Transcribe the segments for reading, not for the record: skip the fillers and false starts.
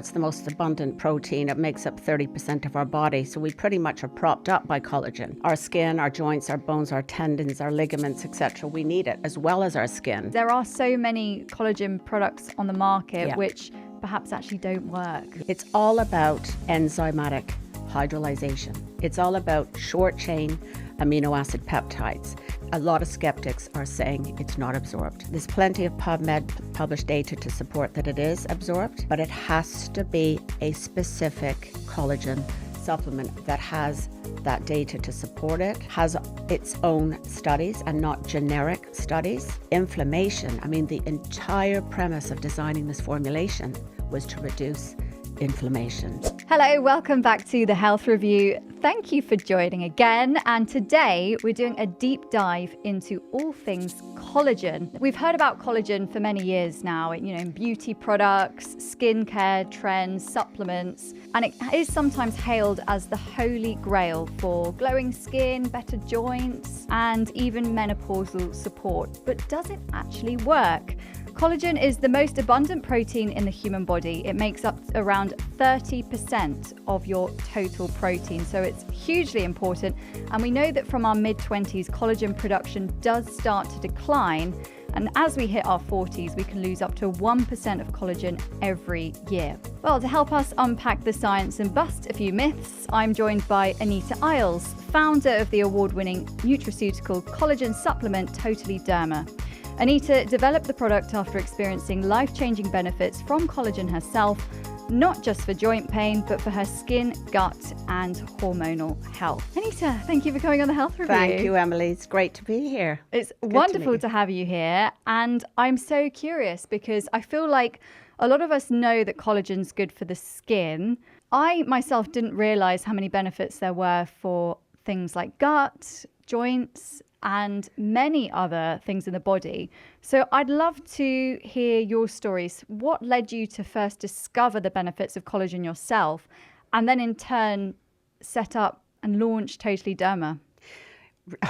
It's the most abundant protein. It makes up 30% of our body, so we pretty much are propped up by collagen. Our skin, our joints, our bones, our tendons, our ligaments, etc. We need it as well as our skin. There are so many collagen products on the market which perhaps actually don't work. It's all about enzymatic hydrolyzation. It's all about short-chain amino acid peptides. A lot of skeptics are saying it's not absorbed. There's plenty of PubMed published data to support that it is absorbed, but it has to be a specific collagen supplement that has that data to support it, has its own studies and not generic studies. Inflammation, I mean, the entire premise of designing this formulation was to reduce inflammation. Hello, welcome back to the Health Review. Thank you for joining again. And today we're doing a deep dive into all things collagen. We've heard about collagen for many years now, in beauty products, skincare trends, supplements, and it is sometimes hailed as the holy grail for glowing skin, better joints, and even menopausal support. But does it actually work? Collagen is the most abundant protein in the human body. It makes up around 30% of your total protein, so it's hugely important. And we know that from our mid-20s, collagen production does start to decline. And as we hit our 40s, we can lose up to 1% of collagen every year. Well, to help us unpack the science and bust a few myths, I'm joined by Anita Eyles, founder of the award-winning nutraceutical collagen supplement Totally Derma. Anita developed the product after experiencing life-changing benefits from collagen herself, not just for joint pain, but for her skin, gut, and hormonal health. Anita, thank you for coming on the Health Review. Thank you, Emily. It's great to be here. It's wonderful to have you here. And I'm so curious because I feel like a lot of us know that collagen's good for the skin. I myself didn't realize how many benefits there were for things like gut, joints, and many other things in the body. So I'd love to hear your stories. What led you to first discover the benefits of collagen yourself, and then in turn set up and launch Totally Derma?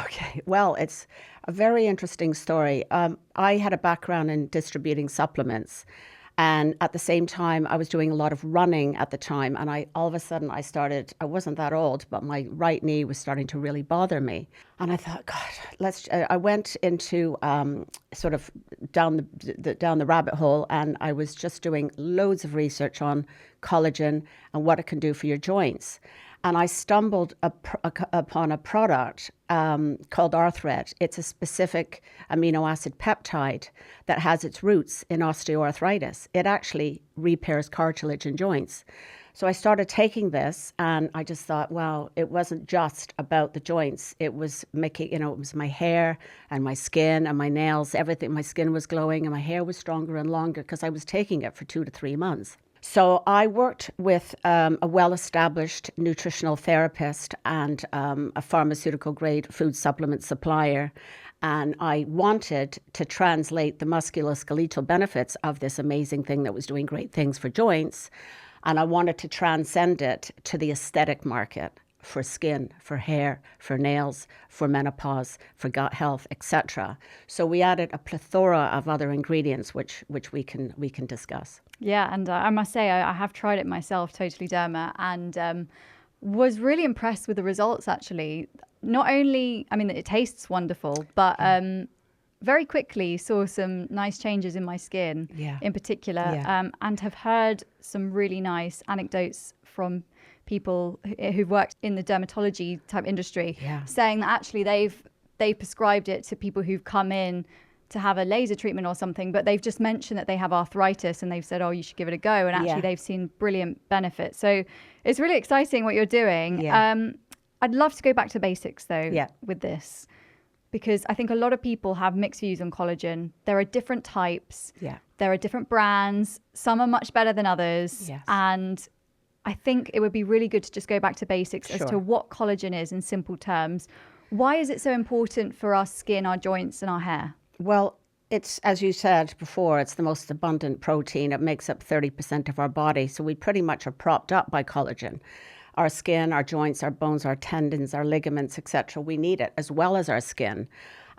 Okay, well, it's a very interesting story. I had a background in distributing supplements. And at the same time, I was doing a lot of running at the time. And all of a sudden, I wasn't that old, but my right knee was starting to really bother me. And I thought, God, I went into sort of down the rabbit hole, and I was just doing loads of research on collagen and what it can do for your joints. And I stumbled upon a product called Arthread. It's a specific amino acid peptide that has its roots in osteoarthritis. It actually repairs cartilage and joints. So I started taking this, and I just thought, wow, it wasn't just about the joints. It was making, it was my hair and my skin and my nails, everything. My skin was glowing and my hair was stronger and longer because I was taking it for 2 to 3 months. So I worked with a well-established nutritional therapist and a pharmaceutical-grade food supplement supplier, and I wanted to translate the musculoskeletal benefits of this amazing thing that was doing great things for joints, and I wanted to transcend it to the aesthetic market for skin, for hair, for nails, for menopause, for gut health, etc. So we added a plethora of other ingredients, which we can discuss. Yeah, and I must say I have tried it myself, Totally Derma, and was really impressed with the results. Actually, not only, it tastes wonderful, but very quickly saw some nice changes in my skin, in particular, and have heard some really nice anecdotes from people who've worked in the dermatology type industry, saying that actually they've prescribed it to people who've come in to have a laser treatment or something, but they've just mentioned that they have arthritis and they've said, oh, you should give it a go. And actually they've seen brilliant benefits. So it's really exciting what you're doing. I'd love to go back to basics though with this, because I think a lot of people have mixed views on collagen. There are different types. There are different brands. Some are much better than others. And I think it would be really good to just go back to basics as to what collagen is in simple terms. Why is it so important for our skin, our joints, and our hair? Well, it's, as you said before, it's the most abundant protein. It makes up 30% of our body, so we pretty much are propped up by collagen. Our skin, our joints, our bones, our tendons, our ligaments, etc. We need it as well as our skin.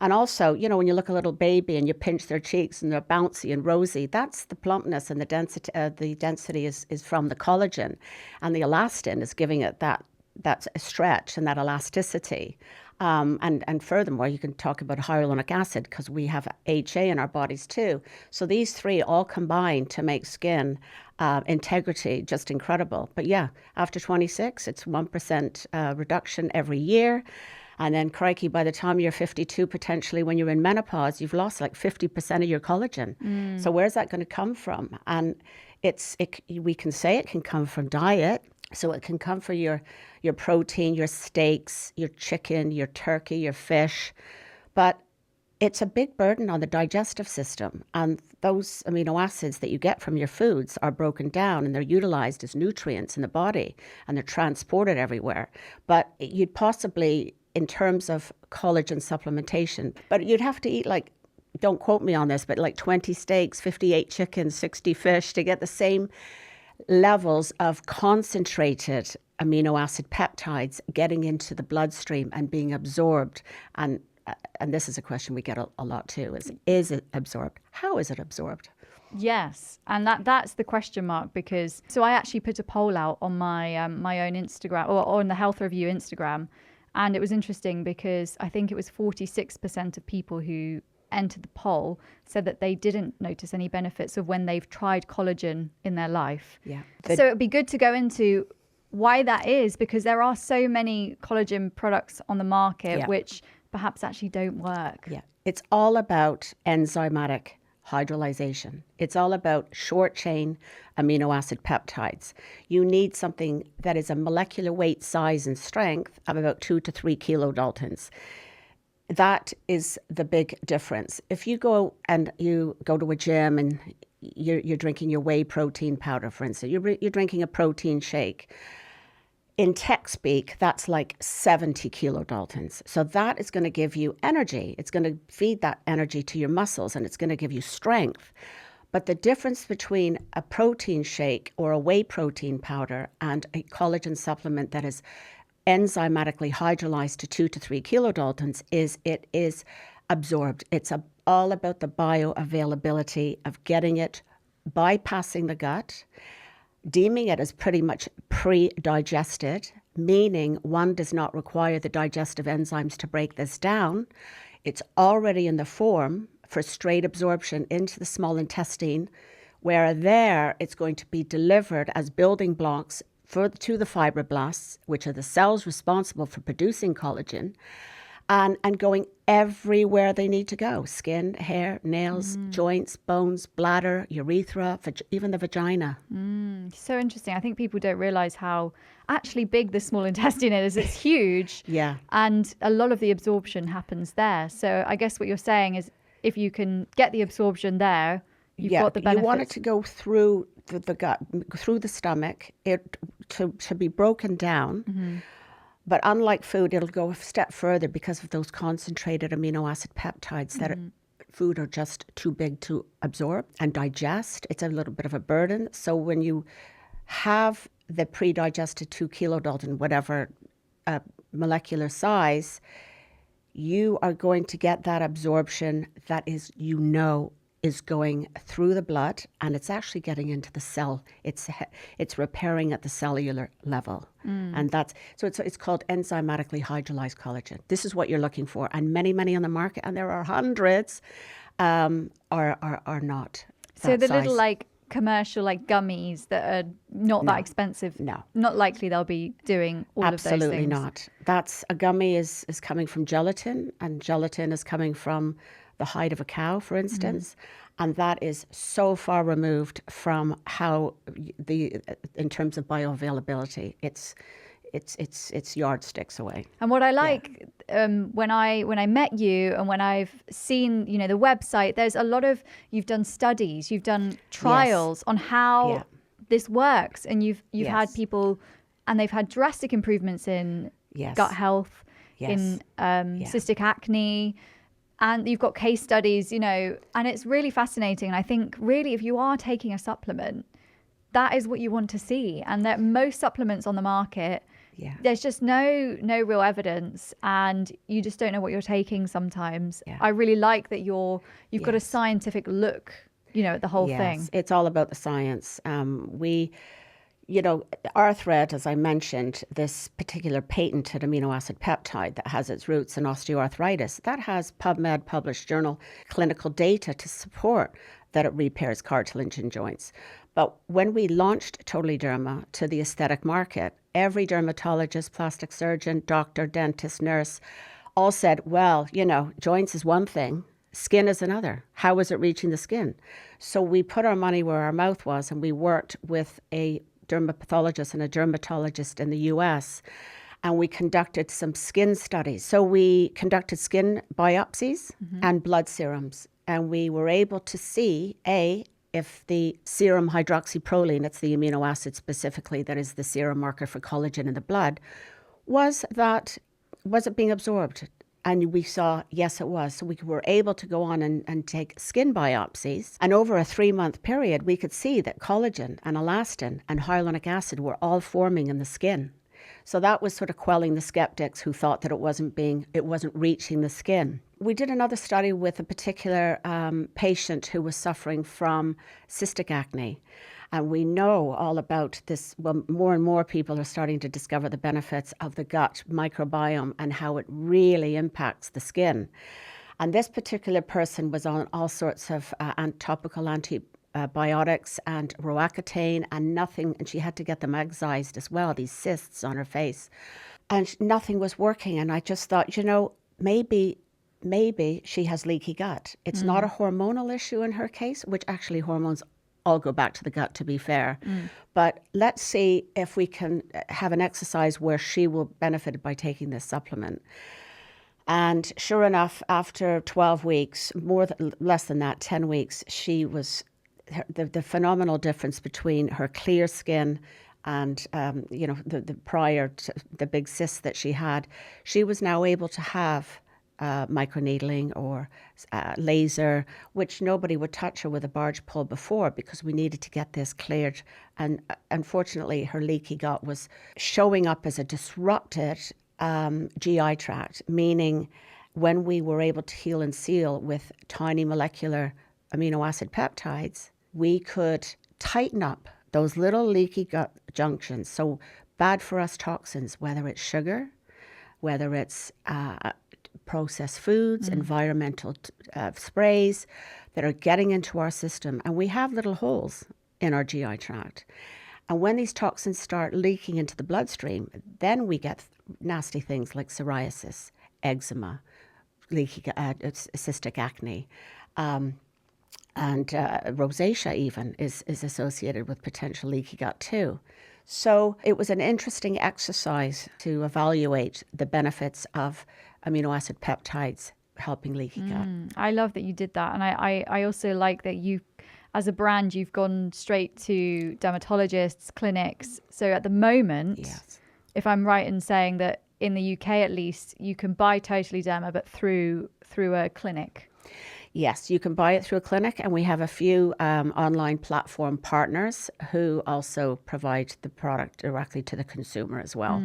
And also, you know, when you look at a little baby and you pinch their cheeks and they're bouncy and rosy, that's the plumpness, and the density. The density is from the collagen, and the elastin is giving it that stretch and that elasticity. And furthermore, you can talk about hyaluronic acid, because we have HA in our bodies too. So these three all combine to make skin integrity just incredible. But yeah, after 26, it's 1% reduction every year. And then, crikey, by the time you're 52, potentially when you're in menopause, you've lost like 50% of your collagen. So where's that going to come from? And we can say it can come from diet. So it can come from your protein, your steaks, your chicken, your turkey, your fish. But it's a big burden on the digestive system. And those amino acids that you get from your foods are broken down and they're utilized as nutrients in the body, and they're transported everywhere. But you'd possibly, in terms of collagen supplementation, but you'd have to eat like, don't quote me on this, but like 20 steaks, 58 chickens, 60 fish to get the same levels of concentrated amino acid peptides getting into the bloodstream and being absorbed. And this is a question we get a lot too, is it absorbed? How is it absorbed? Yes, and that's the question mark, because so I actually put a poll out on my my own Instagram, or on the Health Review Instagram, and it was interesting because I think it was 46% of people who entered the poll said that they didn't notice any benefits of when they've tried collagen in their life. Yeah. So it'd be good to go into why that is, because there are so many collagen products on the market which perhaps actually don't work. Yeah. It's all about enzymatic hydrolyzation. It's all about short chain amino acid peptides. You need something that is a molecular weight, size, and strength of about 2 to 3 kilodaltons. That is the big difference. If you go to a gym and you're drinking your whey protein powder, for instance, you're drinking a protein shake. In tech speak, that's like 70 kilodaltons. So that is going to give you energy. It's going to feed that energy to your muscles, and it's going to give you strength. But the difference between a protein shake or a whey protein powder and a collagen supplement that is enzymatically hydrolyzed to 2 to 3 kilodaltons is it is absorbed. It's all about the bioavailability of getting it, bypassing the gut, deeming it as pretty much pre-digested, meaning one does not require the digestive enzymes to break this down. It's already in the form for straight absorption into the small intestine, where there it's going to be delivered as building blocks to the fibroblasts, which are the cells responsible for producing collagen, and going everywhere they need to go: skin, hair, nails, joints, bones, bladder, urethra, even the vagina. So interesting. I think people don't realize how actually big the small intestine is. It's huge. Yeah. And a lot of the absorption happens there. So I guess what you're saying is if you can get the absorption there, you've got the benefits. You want it to go through the gut, through the stomach, it to be broken down. But unlike food, it'll go a step further because of those concentrated amino acid peptides that food are just too big to absorb and digest. It's a little bit of a burden. So when you have the pre-digested 2 kilodalton, whatever molecular size, you are going to get that absorption that is, is going through the blood, and it's actually getting into the cell. It's repairing at the cellular level, and it's called enzymatically hydrolyzed collagen. This is what you're looking for, and many on the market, and there are hundreds, are not. So the size. little like commercial like gummies that are not that expensive. No, not likely they'll be doing all of those things. Absolutely not. That's a gummy is coming from gelatin, and gelatin is coming from the hide of a cow, for instance, and that is so far removed from how in terms of bioavailability, it's yardsticks away. And what I like when I met you and when I've seen the website, there's a lot of, you've done studies, you've done trials on how this works, and you've had people, and they've had drastic improvements in gut health, in cystic acne. And you've got case studies, and it's really fascinating. And I think really if you are taking a supplement, that is what you want to see. And that most supplements on the market Yeah. there's just no real evidence, and you just don't know what you're taking sometimes. Yeah. I really like that you've got a Yes. scientific look, at the whole thing. Yes, it's all about the science. Arthred, as I mentioned, this particular patented amino acid peptide that has its roots in osteoarthritis, that has PubMed published journal clinical data to support that it repairs cartilage in joints. But when we launched Totally Derma to the aesthetic market, every dermatologist, plastic surgeon, doctor, dentist, nurse all said, well, joints is one thing, skin is another. How is it reaching the skin? So we put our money where our mouth was, and we worked with a dermapathologist and a dermatologist in the US, and we conducted some skin studies. So we conducted skin biopsies and blood serums, and we were able to see, if the serum hydroxyproline, it's the amino acid specifically that is the serum marker for collagen in the blood, was it being absorbed? And we saw, yes, it was. So we were able to go on and take skin biopsies. And over a 3-month period, we could see that collagen and elastin and hyaluronic acid were all forming in the skin. So that was sort of quelling the skeptics who thought that it wasn't reaching the skin. We did another study with a particular patient who was suffering from cystic acne. And we know all about this. Well, more and more people are starting to discover the benefits of the gut microbiome and how it really impacts the skin. And this particular person was on all sorts of topical antibiotics and Roaccutane and nothing. And she had to get them excised as well, these cysts on her face. And nothing was working. And I just thought, maybe she has leaky gut. It's not a hormonal issue in her case, which actually hormones all go back to the gut, to be fair. But let's see if we can have an exercise where she will benefit by taking this supplement. And sure enough, after 12 weeks, less than that, 10 weeks, she was the phenomenal difference between her clear skin and the prior to the big cysts that she had. She was now able to have microneedling or laser, which nobody would touch her with a barge pole before because we needed to get this cleared. And unfortunately, her leaky gut was showing up as a disrupted GI tract, meaning when we were able to heal and seal with tiny molecular amino acid peptides, we could tighten up those little leaky gut junctions. So bad for us toxins, whether it's sugar, whether it's processed foods, environmental sprays that are getting into our system. And we have little holes in our GI tract. And when these toxins start leaking into the bloodstream, then we get nasty things like psoriasis, eczema, leaky cystic acne, and rosacea even is associated with potential leaky gut too. So it was an interesting exercise to evaluate the benefits of amino acid peptides helping leaky gut. I love that you did that. And I also like that you, as a brand, you've gone straight to dermatologists, clinics. So at the moment, Yes. if I'm right in saying that in the UK at least, you can buy Totally Derma, but through a clinic. Yes, you can buy it through a clinic, and we have a few online platform partners who also provide the product directly to the consumer as well.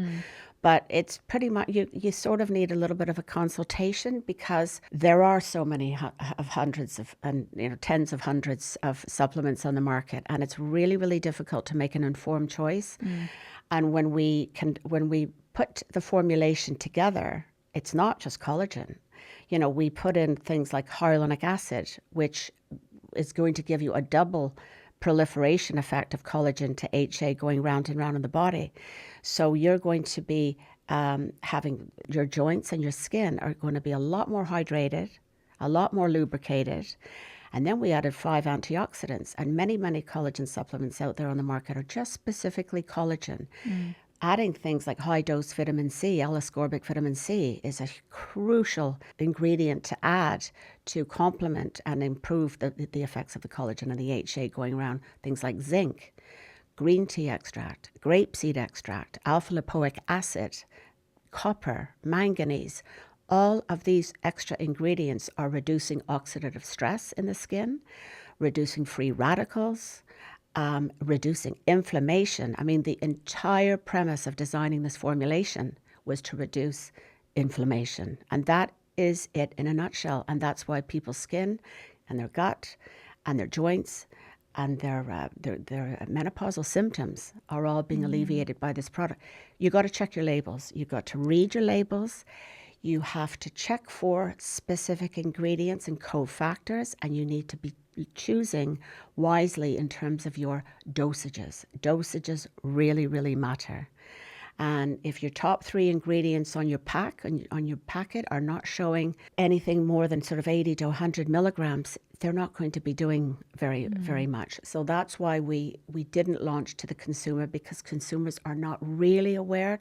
But it's pretty much, you sort of need a little bit of a consultation because there are so many hundreds of, and tens of hundreds of supplements on the market, and it's really, really difficult to make an informed choice. And when we put the formulation together, it's not just collagen. We put in things like hyaluronic acid, which is going to give you a double proliferation effect of collagen to HA going round and round in the body. So you're going to be having your joints and your skin are going to be a lot more hydrated, a lot more lubricated. And then we added 5 antioxidants, and many, many collagen supplements out there on the market are just specifically collagen. Adding things like high-dose vitamin C, L-ascorbic vitamin C, is a crucial ingredient to add to complement and improve the effects of the collagen and the HA going around. Things like zinc, green tea extract, grapeseed extract, alpha-lipoic acid, copper, manganese. All of these extra ingredients are reducing oxidative stress in the skin, reducing free radicals, reducing inflammation. I mean, the entire premise of designing this formulation was to reduce inflammation. And that is it in a nutshell. And that's why people's skin and their gut and their joints and their menopausal symptoms are all being alleviated by this product. You got to check your labels. You got to read your labels. You have to check for specific ingredients and cofactors, and you need to be choosing wisely in terms of your dosages. Dosages really, really matter. And if your top 3 ingredients on your on your packet are not showing anything more than sort of 80 to 100 milligrams, they're not going to be doing very much. So that's why we didn't launch to the consumer, because consumers are not really aware,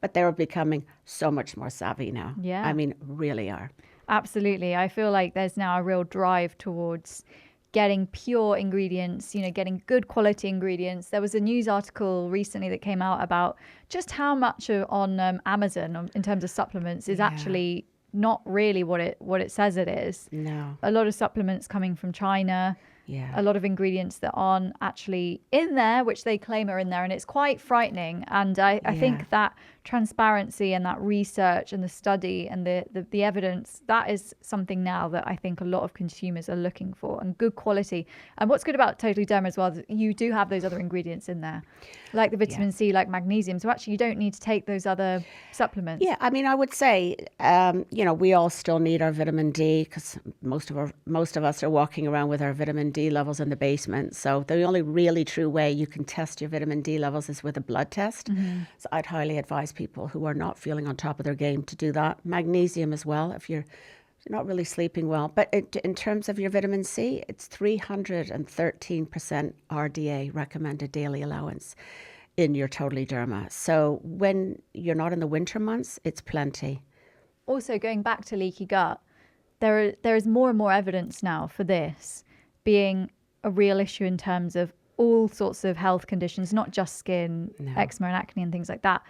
but they're becoming so much more savvy now. Yeah. I mean, really are. Absolutely. I feel like there's now a real drive towards getting pure ingredients, getting good quality ingredients. There was a news article recently that came out about just how much on Amazon in terms of supplements is actually not really what it says it is. No. A lot of supplements coming from China. Yeah. A lot of ingredients that aren't actually in there, which they claim are in there. And it's quite frightening. And I think that transparency and that research and the study and the evidence, that is something now that I think a lot of consumers are looking for, and good quality. And what's good about Totally Derma as well is you do have those other ingredients in there, like the vitamin C, like magnesium. So actually you don't need to take those other supplements. Yeah, I mean, I would say, we all still need our vitamin D, because most of us are walking around with our vitamin D levels in the basement. So the only really true way you can test your vitamin D levels is with a blood test. So I'd highly advise people who are not feeling on top of their game to do that. Magnesium as well, if you're not really sleeping well. But in terms of your vitamin C, it's 313% RDA, recommended daily allowance, in your Totally Derma. So when you're not in the winter months, it's plenty. Also, going back to leaky gut, there is more and more evidence now for this being a real issue in terms of all sorts of health conditions, not just skin, eczema and acne and things like that.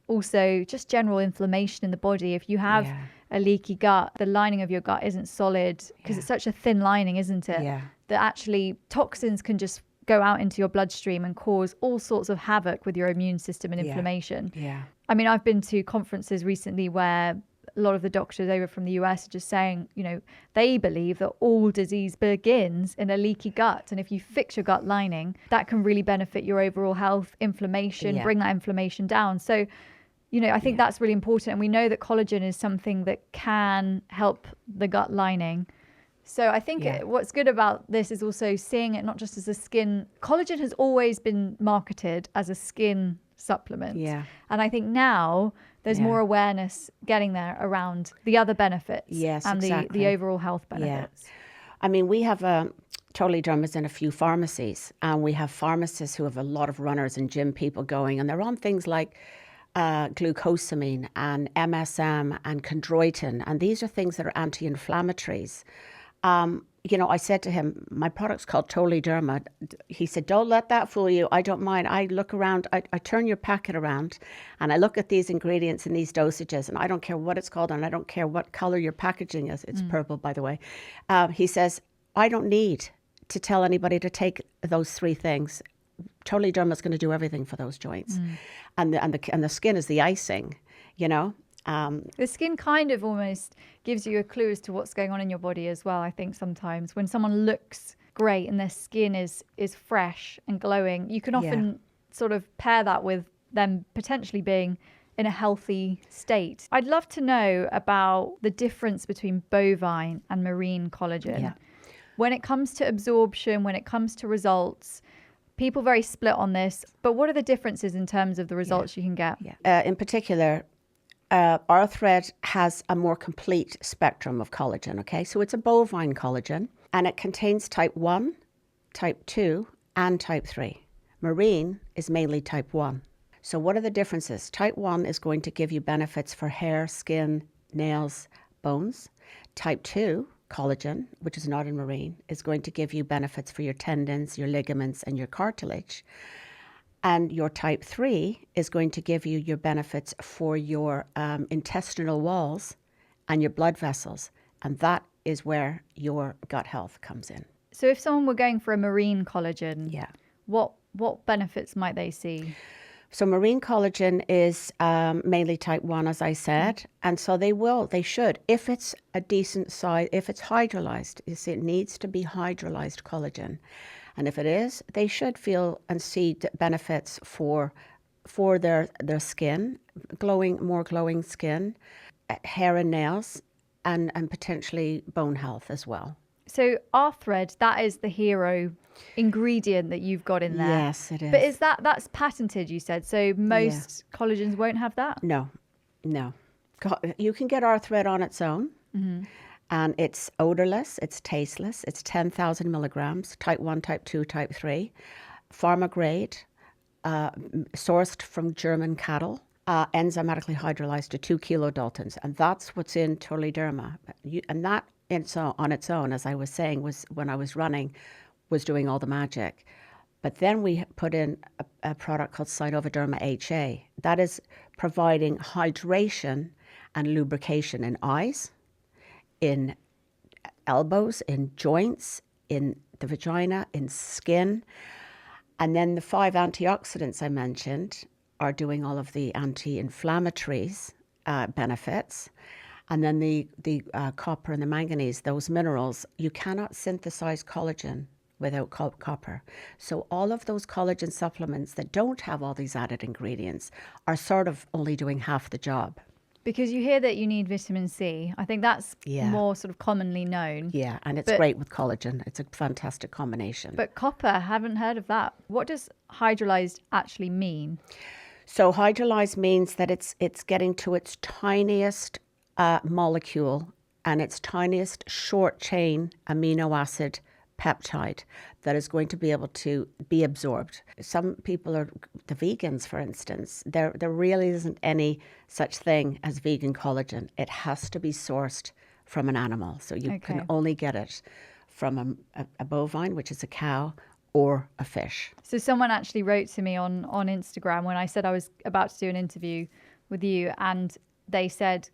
Also, just general inflammation in the body. If you have a leaky gut, the lining of your gut isn't solid, because it's such a thin lining, isn't it? Yeah. That actually toxins can just go out into your bloodstream and cause all sorts of havoc with your immune system and inflammation. Yeah. I mean, I've been to conferences recently where a lot of the doctors over from the US are just saying, they believe that all disease begins in a leaky gut. And if you fix your gut lining, that can really benefit your overall health, inflammation, bring that inflammation down. So, I think that's really important. And we know that collagen is something that can help the gut lining. So I think what's good about this is also seeing it not just as a skin. Collagen has always been marketed as a skin supplement. Yeah. And I think now there's more awareness getting there around the other benefits and the overall health benefits. Yeah. I mean, we have Totally Derma's in a few pharmacies, and we have pharmacists who have a lot of runners and gym people going, and they're on things like glucosamine and MSM and chondroitin, and these are things that are anti-inflammatories. I said to him, my product's called Totally Derma. He said, don't let that fool you. I don't mind. I look around, I turn your packet around, and I look at these ingredients and these dosages, and I don't care what it's called, and I don't care what color your packaging is. It's purple, by the way. He says, I don't need to tell anybody to take those 3 things. Totally Derma is going to do everything for those joints. And the skin is the icing, The skin kind of almost gives you a clue as to what's going on in your body as well. I think sometimes when someone looks great and their skin is fresh and glowing, you can often sort of pair that with them potentially being in a healthy state. I'd love to know about the difference between bovine and marine collagen. Yeah. When it comes to absorption, when it comes to results, people very split on this, but what are the differences in terms of the results you can get? In particular, our thread has a more complete spectrum of collagen, okay? So it's a bovine collagen, and it contains type 1, type 2, and type 3. Marine is mainly type 1. So what are the differences? Type 1 is going to give you benefits for hair, skin, nails, bones. Type 2, collagen, which is not in marine, is going to give you benefits for your tendons, your ligaments, and your cartilage. And your type 3 is going to give you your benefits for your intestinal walls and your blood vessels. And that is where your gut health comes in. So if someone were going for a marine collagen, What benefits might they see? So marine collagen is mainly type 1, as I said. And so they should, if it's a decent size, if it's hydrolyzed, you see, it needs to be hydrolyzed collagen. And if it is, they should feel and see benefits for their skin, more glowing skin, hair and nails, and potentially bone health as well. So R-thread, that is the hero ingredient that you've got in there. Yes, it is. But that's patented, you said. So most collagens won't have that? No. You can get R-thread on its own. And it's odorless, it's tasteless, it's 10,000 milligrams, type 1, type 2, type 3, pharma grade, sourced from German cattle, enzymatically hydrolyzed to 2 kilodaltons. And that's what's in Totally Derma. And that on its own, as I was saying, was when I was running, was doing all the magic. But then we put in a product called Cynovaderma HA. That is providing hydration and lubrication in eyes, in elbows, in joints, in the vagina, in skin. And then the 5 antioxidants I mentioned are doing all of the anti-inflammatories benefits. And then the copper and the manganese, those minerals, you cannot synthesize collagen without copper. So all of those collagen supplements that don't have all these added ingredients are sort of only doing half the job. Because you hear that you need vitamin C. I think that's more sort of commonly known. Yeah, and it's great with collagen. It's a fantastic combination. But copper, haven't heard of that. What does hydrolyzed actually mean? So hydrolyzed means that it's getting to its tiniest molecule and its tiniest short chain amino acid peptide that is going to be able to be absorbed. Some people are, the vegans, for instance, there really isn't any such thing as vegan collagen. It has to be sourced from an animal. So you can only get it from a bovine, which is a cow, or a fish. So someone actually wrote to me on Instagram when I said I was about to do an interview with you, and they said,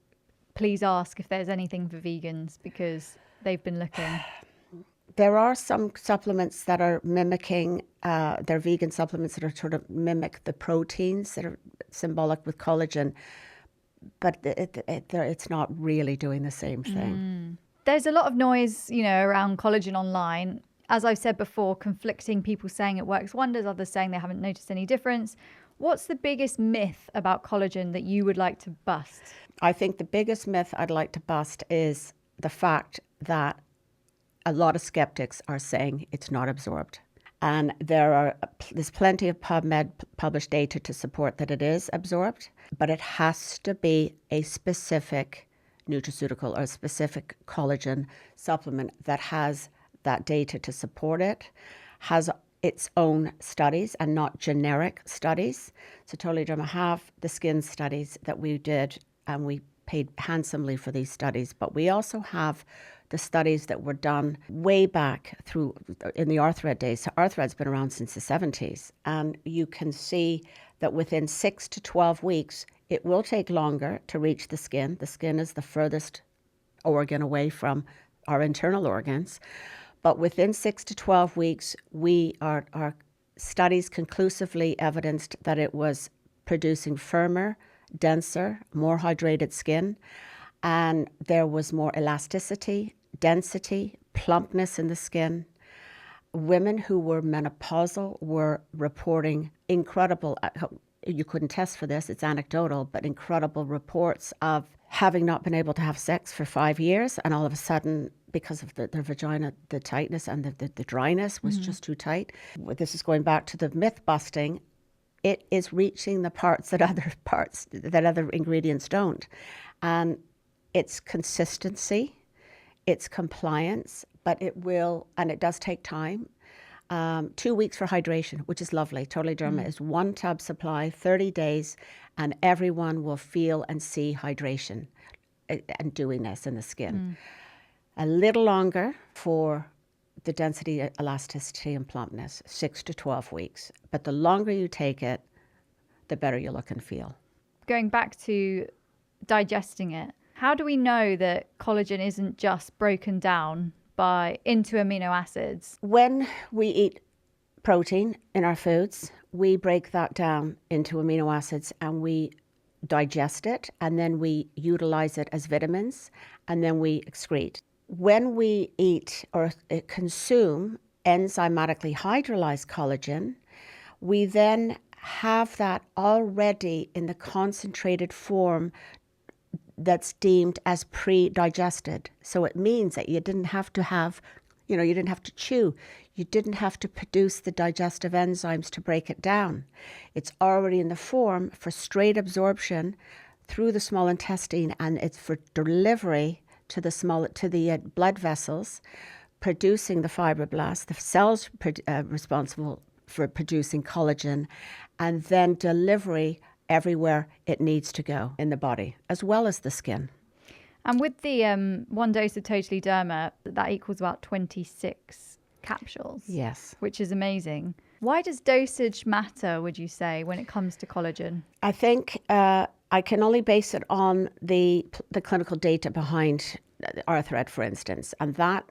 please ask if there's anything for vegans because they've been looking. There are some supplements that are mimicking, they're vegan supplements that are sort of mimic the proteins that are symbolic with collagen, but it's not really doing the same thing. There's a lot of noise, around collagen online. As I've said before, conflicting people saying it works wonders, others saying they haven't noticed any difference. What's the biggest myth about collagen that you would like to bust? I think the biggest myth I'd like to bust is the fact that a lot of skeptics are saying it's not absorbed. And there's plenty of PubMed published data to support that it is absorbed, but it has to be a specific nutraceutical or a specific collagen supplement that has that data to support it, has its own studies and not generic studies. So Totally Derma have the skin studies that we did, and we paid handsomely for these studies, but we also have the studies that were done way back through in the R-thread days. So R-thread's been around since the 70s, and you can see that within 6 to 12 weeks, it will take longer to reach the skin. The skin is the furthest organ away from our internal organs. But within 6 to 12 weeks, our studies conclusively evidenced that it was producing firmer, denser, more hydrated skin. And there was more elasticity, density, plumpness in the skin. Women who were menopausal were reporting incredible, you couldn't test for this, it's anecdotal, but incredible reports of having not been able to have sex for 5 years, and all of a sudden, because of their vagina, the tightness and the dryness was just too tight. This is going back to the myth busting. It is reaching the parts that other ingredients don't. And it's consistency, it's compliance, but it does take time. 2 weeks for hydration, which is lovely. Totally Derma is 1 tub supply, 30 days, and everyone will feel and see hydration and dewiness in the skin. A little longer for the density, elasticity, and plumpness, 6 to 12 weeks. But the longer you take it, the better you look and feel. Going back to digesting it, how do we know that collagen isn't just broken down into amino acids? When we eat protein in our foods. We break that down into amino acids and we digest it, and then we utilize it as vitamins, and then we excrete. When we eat or consume enzymatically hydrolyzed collagen, we then have that already in the concentrated form that's deemed as pre-digested. So it means that you didn't have to have, you didn't have to chew. You didn't have to produce the digestive enzymes to break it down. It's already in the form for straight absorption through the small intestine, and it's for delivery to the blood vessels, producing the fibroblasts, the cells responsible for producing collagen, and then delivery everywhere it needs to go in the body, as well as the skin. And with the 1 dose of Totally Derma, that equals about 26 capsules. Yes. Which is amazing. Why does dosage matter, would you say, when it comes to collagen? I think I can only base it on the clinical data behind Arthread, for instance, and that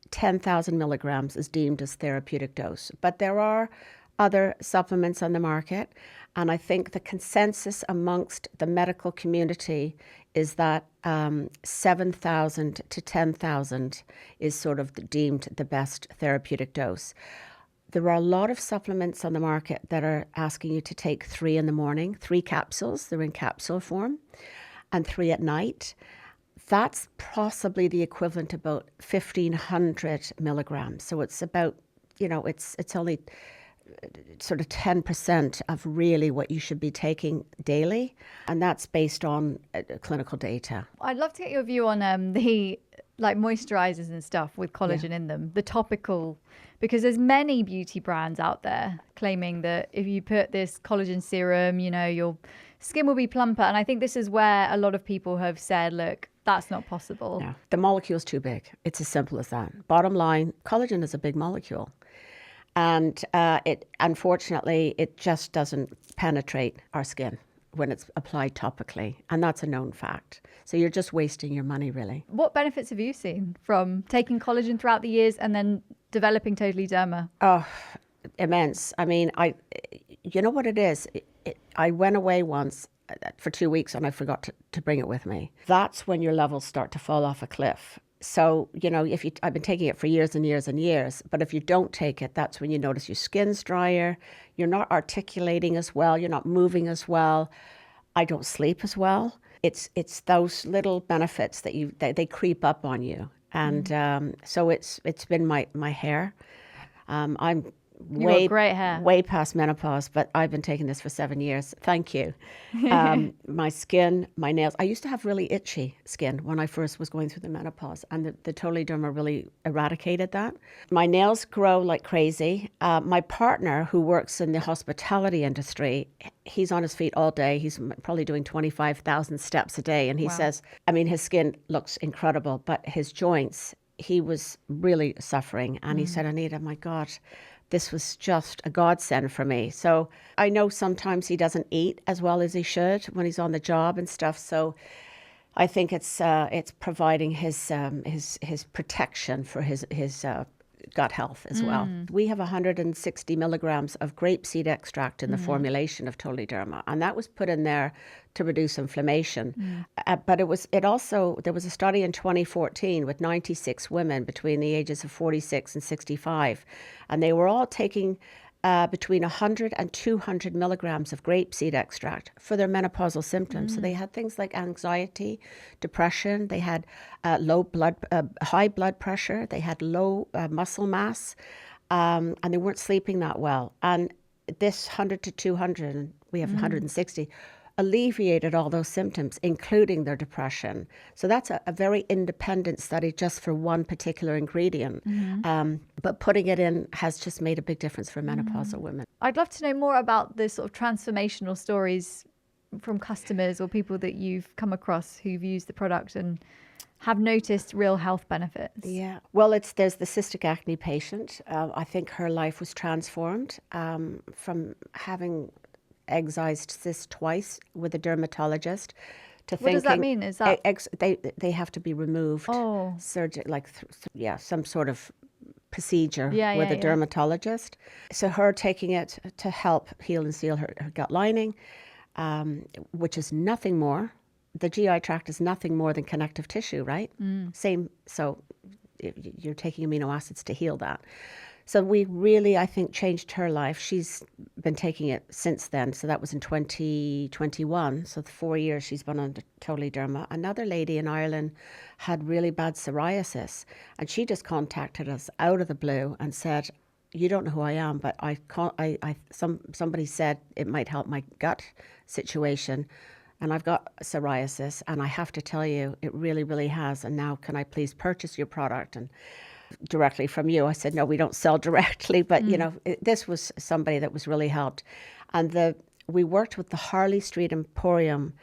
10,000 milligrams is deemed as therapeutic dose. But there are other supplements on the market, and I think the consensus amongst the medical community is that 7,000 to 10,000 is sort of deemed the best therapeutic dose. There are a lot of supplements on the market that are asking you to take 3 in the morning, 3 capsules, they're in capsule form, and 3 at night. That's possibly the equivalent to about 1,500 milligrams. So it's about, it's only sort of 10% of really what you should be taking daily. And that's based on clinical data. I'd love to get your view on the moisturizers and stuff with collagen in them, the topical, because there's many beauty brands out there claiming that if you put this collagen serum, your skin will be plumper. And I think this is where a lot of people have said, look, that's not possible. No, the molecule's too big. It's as simple as that. Bottom line, collagen is a big molecule. And unfortunately, it just doesn't penetrate our skin when it's applied topically. And that's a known fact. So you're just wasting your money, really. What benefits have you seen from taking collagen throughout the years and then developing Totally Derma? Oh, immense. I mean, you know what it is? I went away once for 2 weeks and I forgot to bring it with me. That's when your levels start to fall off a cliff. So, I've been taking it for years and years and years, but if you don't take it, that's when you notice your skin's drier, you're not articulating as well, you're not moving as well. I don't sleep as well. It's those little benefits that they creep up on you. And so it's been my hair. I'm great hair. Way past menopause, but I've been taking this for 7 years. Thank you. My skin, my nails. I used to have really itchy skin when I first was going through the menopause, and the Totally Derma really eradicated that. My nails grow like crazy. My partner, who works in the hospitality industry, he's on his feet all day. He's probably doing 25,000 steps a day, and he says, his skin looks incredible, but his joints, he was really suffering. And he said, Anita, my God, this was just a godsend for me. So I know sometimes he doesn't eat as well as he should when he's on the job and stuff. So I think it's providing his protection for his gut health as well. We have 160 milligrams of grapeseed extract in the formulation of Totally Derma, and that was put in there to reduce inflammation. But there was a study in 2014 with 96 women between the ages of 46 and 65, and they were all taking between 100 and 200 milligrams of grapeseed extract for their menopausal symptoms. So they had things like anxiety, depression, they had high blood pressure, they had low muscle mass, and they weren't sleeping that well. And this 100 to 200, and we have 160, alleviated all those symptoms, including their depression. So that's a very independent study just for one particular ingredient. But putting it in has just made a big difference for menopausal women. I'd love to know more about the sort of transformational stories from customers or people that you've come across who've used the product and have noticed real health benefits. Yeah. Well, there's the cystic acne patient. I think her life was transformed from having excised cysts twice with a dermatologist to thinking. What does that mean? Is that they have to be removed? Oh, Surgery, some sort of procedure Yeah, with yeah, a yeah. dermatologist. So her taking it to help heal and seal her gut lining, which is nothing more. The GI tract is nothing more than connective tissue, right? Same. So you're taking amino acids to heal that. So we really, I think, changed her life. She's been taking it since then. So that was in 2021. So 4 years she's been on Totally Derma. Another lady in Ireland had really bad psoriasis, and she just contacted us out of the blue and said, "You don't know who I am, but somebody said it might help my gut situation. And I've got psoriasis, and I have to tell you, it really, really has. And now can I please purchase your product?" And directly from you. I said, no, we don't sell directly, but this was somebody that was really helped. And we worked with the Harley Street Emporium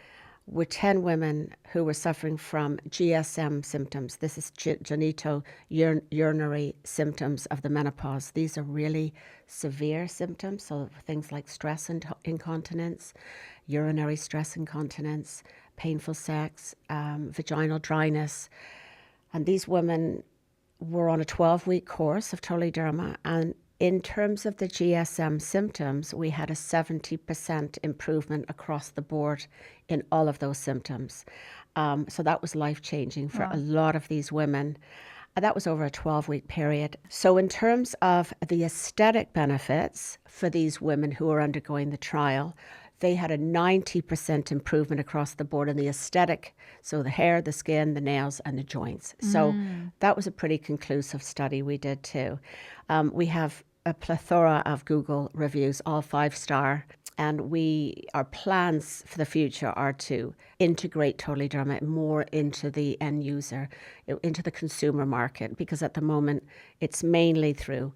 with 10 women who were suffering from GSM symptoms. This is genital urinary symptoms of the menopause. These are really severe symptoms. So things like stress incontinence, urinary stress incontinence, painful sex, vaginal dryness. And these women were on a 12-week course of Totally Derma, and in terms of the GSM symptoms, we had a 70% improvement across the board in all of those symptoms. So that was life-changing for a lot of these women. That was over a 12-week period. So in terms of the aesthetic benefits for these women who are undergoing the trial, they had a 90% improvement across the board in the aesthetic. So the hair, the skin, the nails, and the joints. So that was a pretty conclusive study we did too. We have a plethora of Google reviews, all 5-star. And our plans for the future are to integrate Totally Derma more into the end user, into the consumer market, because at the moment it's mainly through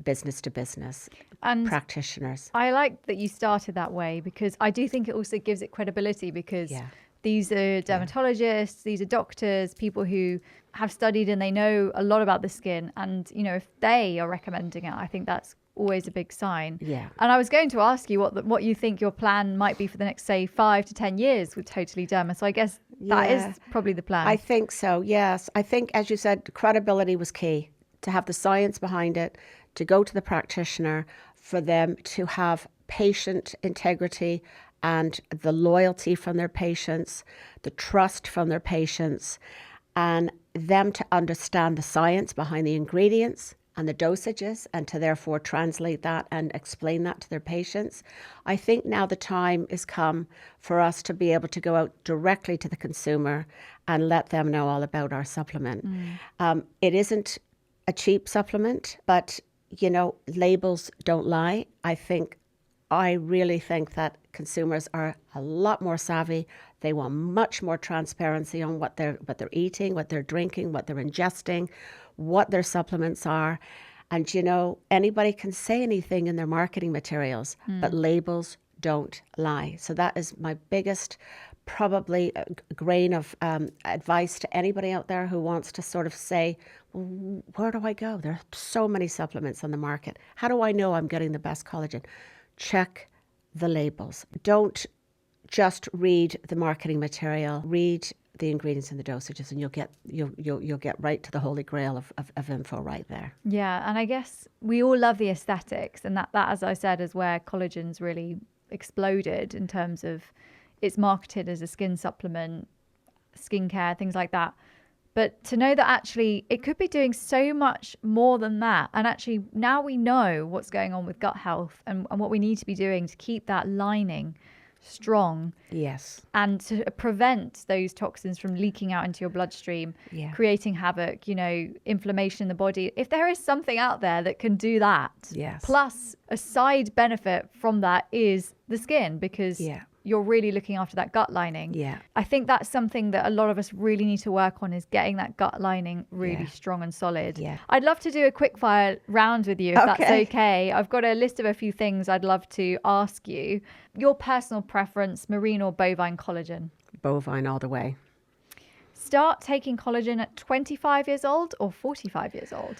business to business and practitioners. I like that you started that way, because I do think it also gives it credibility, because these are dermatologists, these are doctors, people who have studied and they know a lot about the skin. And, if they are recommending it, I think that's always a big sign. Yeah. And I was going to ask you what you think your plan might be for the next, say, 5 to 10 years with Totally Derma. So I guess that is probably the plan. I think so, yes. I think, as you said, credibility was key. To have the science behind it, to go to the practitioner, for them to have patient integrity and the loyalty from their patients, the trust from their patients, and them to understand the science behind the ingredients and the dosages, and to therefore translate that and explain that to their patients. I think now the time has come for us to be able to go out directly to the consumer and let them know all about our supplement. It isn't a cheap supplement, but labels don't lie. I really think that consumers are a lot more savvy. They want much more transparency on what they're eating, what they're drinking, what they're ingesting, what their supplements are. And anybody can say anything in their marketing materials, but labels don't lie. So that is my biggest, probably a grain of advice to anybody out there who wants to sort of say, well, where do I go? There are so many supplements on the market. How do I know I'm getting the best collagen? Check the labels. Don't just read the marketing material. Read the ingredients and the dosages, and you'll get right to the holy grail of info right there. Yeah, and I guess we all love the aesthetics, and that as I said, is where collagen's really exploded in terms of it's marketed as a skin supplement, skincare, things like that. But to know that actually it could be doing so much more than that. And actually now we know what's going on with gut health and what we need to be doing to keep that lining strong. Yes. And to prevent those toxins from leaking out into your bloodstream, creating havoc, inflammation in the body. If there is something out there that can do that, plus a side benefit from that is the skin, because you're really looking after that gut lining. Yeah. I think that's something that a lot of us really need to work on, is getting that gut lining really strong and solid. Yeah. I'd love to do a quick fire round with you, if that's okay. I've got a list of a few things I'd love to ask you. Your personal preference, marine or bovine collagen? Bovine all the way. Start taking collagen at 25 years old or 45 years old?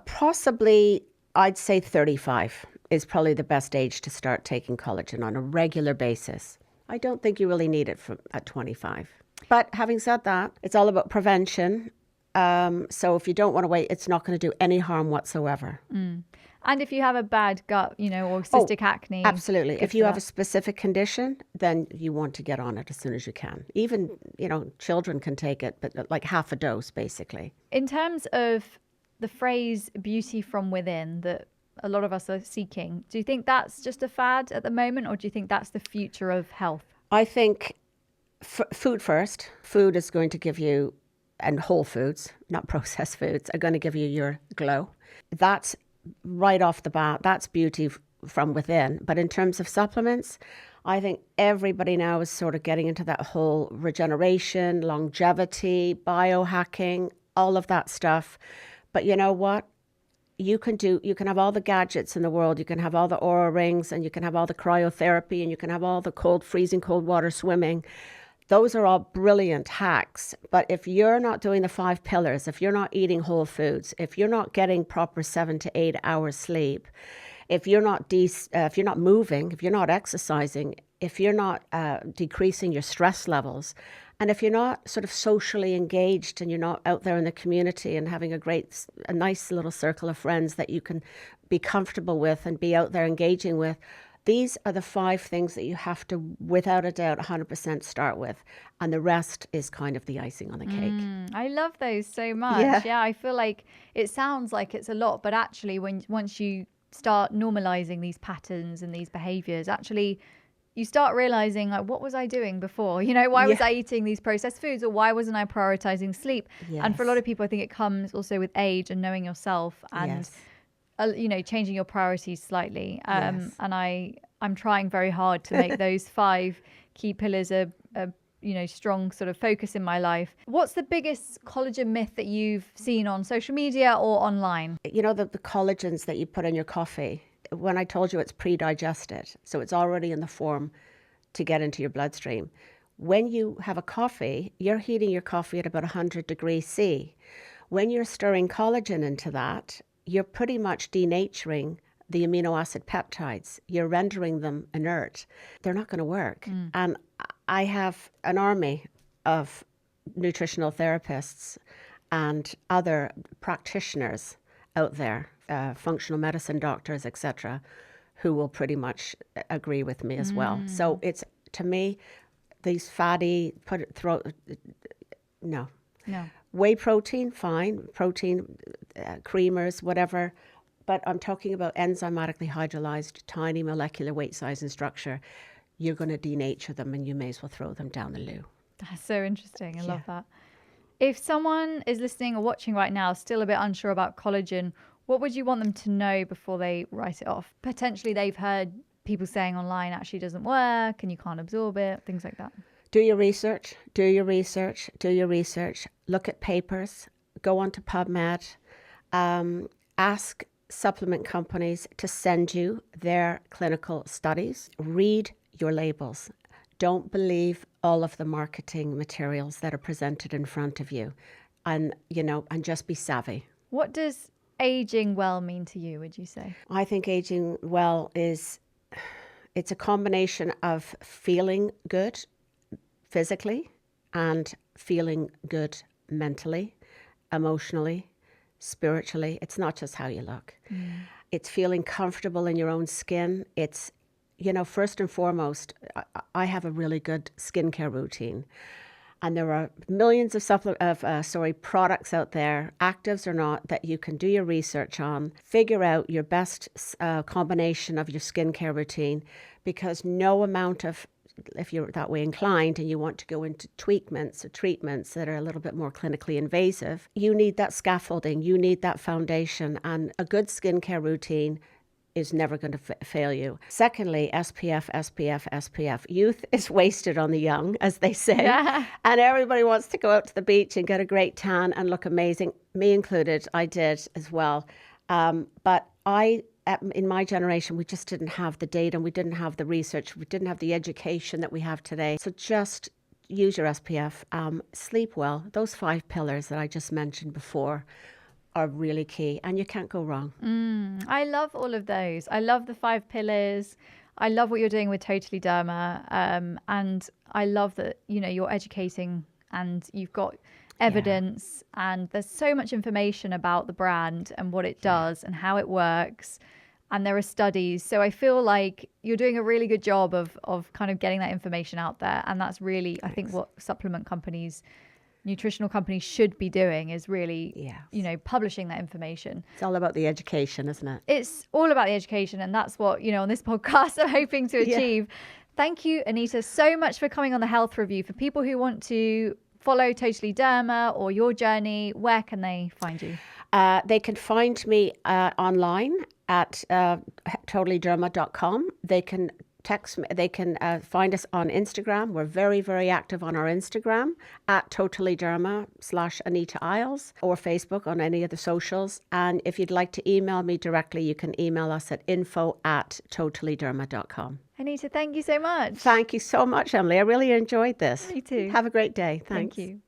Possibly, I'd say 35 is probably the best age to start taking collagen on a regular basis. I don't think you really need it at 25. But having said that, it's all about prevention So if you don't want to wait, it's not going to do any harm whatsoever. And if you have a bad gut, or cystic acne. Absolutely. If you have a that. specific condition, then you want to get on it as soon as you can. Even, children can take it, but like half a dose, basically. In terms of the phrase beauty from within that a lot of us are seeking, do you think that's just a fad at the moment, or do you think that's the future of health? I think food first. Food is going to give you, and whole foods, not processed foods, are going to give you your glow. That's right off the bat, that's beauty from within. But in terms of supplements, I think everybody now is sort of getting into that whole regeneration, longevity, biohacking, all of that stuff. But you know what? You can have all the gadgets in the world. You can have all the Oura rings, and you can have all the cryotherapy, and you can have all the freezing cold water swimming. Those are all brilliant hacks. But if you're not doing the 5 pillars, if you're not eating whole foods, if you're not getting proper 7 to 8 hours sleep, if you're not moving, if you're not exercising, if you're not decreasing your stress levels, and if you're not sort of socially engaged and you're not out there in the community and having a nice little circle of friends that you can be comfortable with and be out there engaging with, these are the 5 things that you have to, without a doubt, 100% start with. And the rest is kind of the icing on the cake. I love those so much. Yeah, I feel like it sounds like it's a lot, but actually once you start normalizing these patterns and these behaviors, actually you start realizing, like, what was I doing before? Why was I eating these processed foods, or why wasn't I prioritizing sleep? Yes. And for a lot of people, I think it comes also with age and knowing yourself and changing your priorities slightly. And I'm trying very hard to make those 5 key pillars a strong sort of focus in my life. What's the biggest collagen myth that you've seen on social media or online? The collagens that you put in your coffee, when I told you it's pre-digested, so it's already in the form to get into your bloodstream. When you have a coffee, you're heating your coffee at about 100 degrees C. When you're stirring collagen into that, you're pretty much denaturing the amino acid peptides. You're rendering them inert. They're not going to work. And I have an army of nutritional therapists and other practitioners out there, functional medicine doctors, etc., who will pretty much agree with me as well. So it's, to me, these fatty, no. Whey protein, fine. Protein, creamers, whatever. But I'm talking about enzymatically hydrolyzed, tiny molecular weight, size, and structure. You're going to denature them, and you may as well throw them down the loo. That's so interesting. I love that. If someone is listening or watching right now, still a bit unsure about collagen, what would you want them to know before they write it off? Potentially they've heard people saying online actually doesn't work and you can't absorb it, things like that. Do your research, do your research, do your research. Look at papers, go onto PubMed, ask supplement companies to send you their clinical studies. Read your labels. Don't believe all of the marketing materials that are presented in front of you, and just be savvy. What does aging well mean to you, would you say? I think aging well it's a combination of feeling good physically and feeling good mentally, emotionally, spiritually. It's not just how you look. It's feeling comfortable in your own skin. It's, first and foremost, I have a really good skincare routine. And there are millions of products out there, actives or not, that you can do your research on, figure out your best combination of your skincare routine, because no amount of, if you're that way inclined and you want to go into treatments that are a little bit more clinically invasive, you need that scaffolding, you need that foundation, and a good skincare routine is never going to fail you. Secondly, SPF, SPF, SPF. Youth is wasted on the young, as they say. Yeah. And everybody wants to go out to the beach and get a great tan and look amazing. Me included, I did as well. But in my generation, we just didn't have the data, and we didn't have the research, we didn't have the education that we have today. So just use your SPF, sleep well. Those 5 pillars that I just mentioned before are really key, and you can't go wrong. I love all of those. I love the 5 pillars. I love what you're doing with Totally Derma. And I love that, you're educating and you've got evidence, and there's so much information about the brand and what it does and how it works. And there are studies. So I feel like you're doing a really good job of kind of getting that information out there. And that's really, I think, what supplement companies, nutritional companies should be doing, is really, publishing that information. It's all about the education, isn't it? It's all about the education. And that's what, on this podcast I'm hoping to achieve. Thank you, Anita, so much for coming on the Health Review. For people who want to follow Totally Derma or your journey, where can they find you? They can find me online at totallyderma.com. They can text me. They can find us on Instagram. We're very, very active on our Instagram at Totally Derma /Anita Eyles, or Facebook on any of the socials. And if you'd like to email me directly, you can email us at info@totallyderma.com. Anita, thank you so much. Thank you so much, Emily. I really enjoyed this. Me too. Have a great day. Thanks. Thank you.